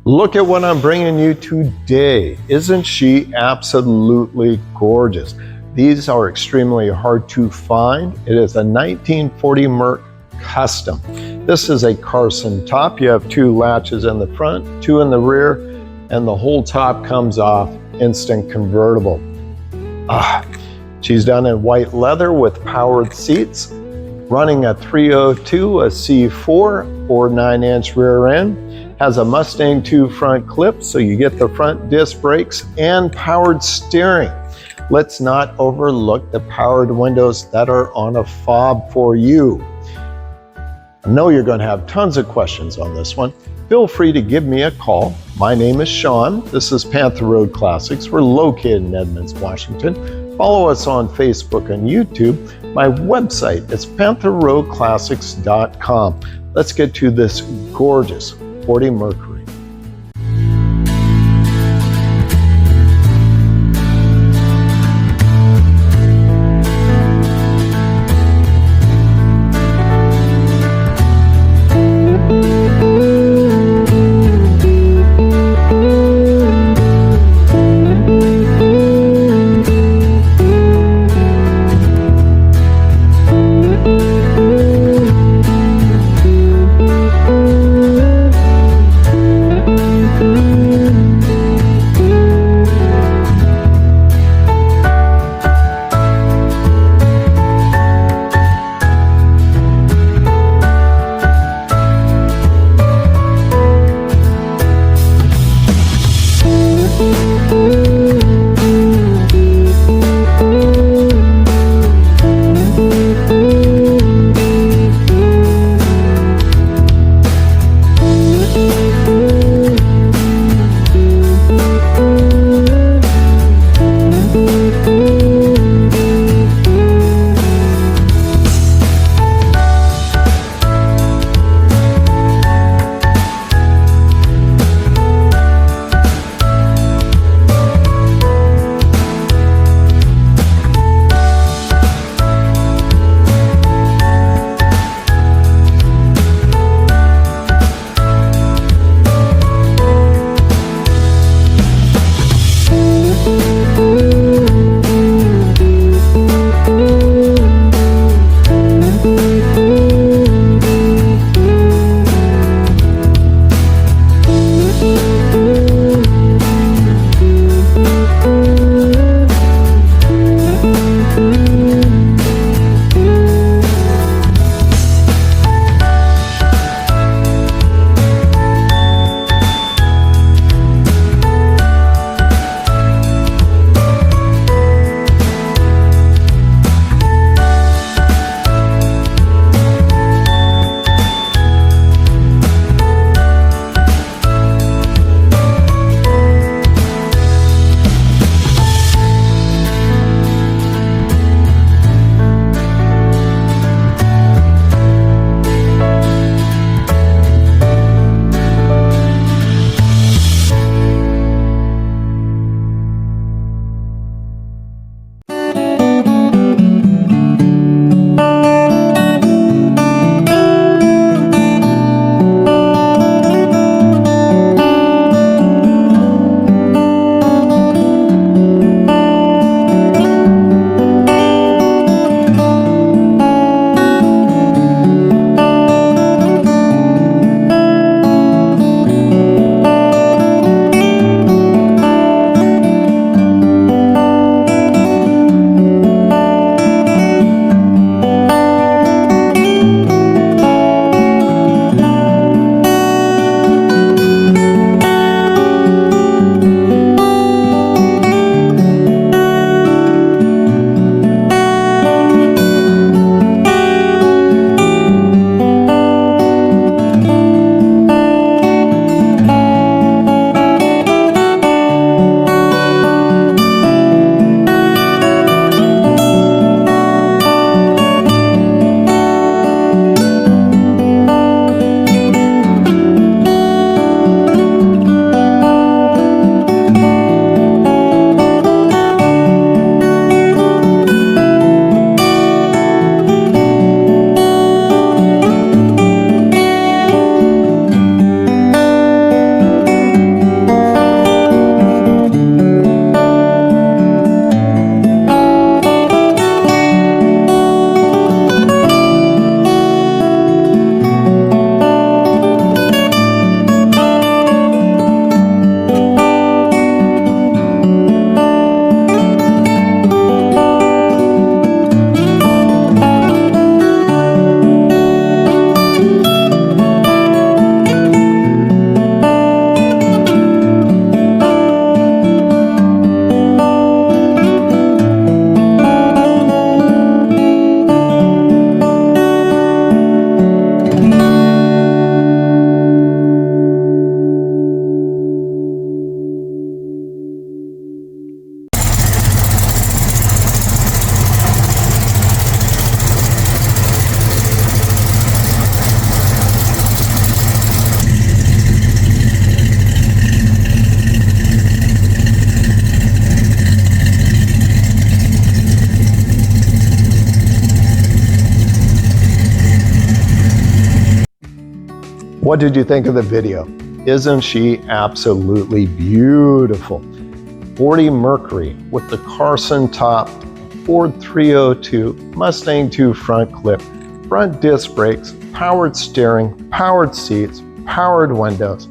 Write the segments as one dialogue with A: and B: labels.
A: Look at what I'm bringing you today. Isn't she absolutely gorgeous? These are extremely hard to find. It is a 1940 Merc Custom. This is a Carson top. You have 2 latches in the front, 2 in the rear, and the whole top comes off instant convertible. She's done in white leather with powered seats, running a 302, a C4, or 9-inch rear end. Has a Mustang II front clip, so you get the front disc brakes and powered steering. Let's not overlook the powered windows that are on a fob for you. I know you're going to have tons of questions on this one. Feel free to give me a call. My name is Sean. This is Panther Road Classics. We're located in Edmonds, Washington. Follow us on Facebook and YouTube. My website is pantherroadclassics.com. Let's get to this gorgeous 40 Mercury. What did you think of the video? Isn't she absolutely beautiful? 40 Mercury with the Carson top, Ford 302, Mustang II front clip, front disc brakes, powered steering, powered seats, powered windows.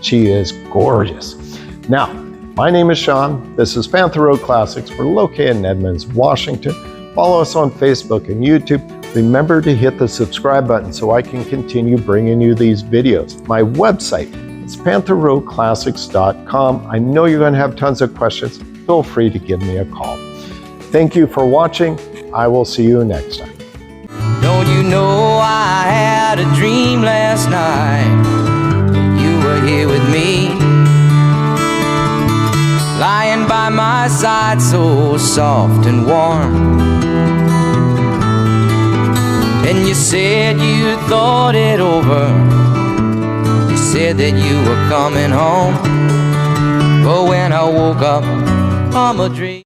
A: She is gorgeous. Now, my name is Sean. This is Panther Road Classics. We're located in Edmonds, Washington. Follow us on Facebook and YouTube. Remember to hit the subscribe button so I can continue bringing you these videos. My website is pantherroadclassics.com. I know you're going to have tons of questions. Feel free to give me a call. Thank you for watching. I will see you next time.
B: Don't you know I had a dream last night? You were here with me, lying by my side, so soft and warm. And you said you thought it over. You said that you were coming home. But when I woke up from a dream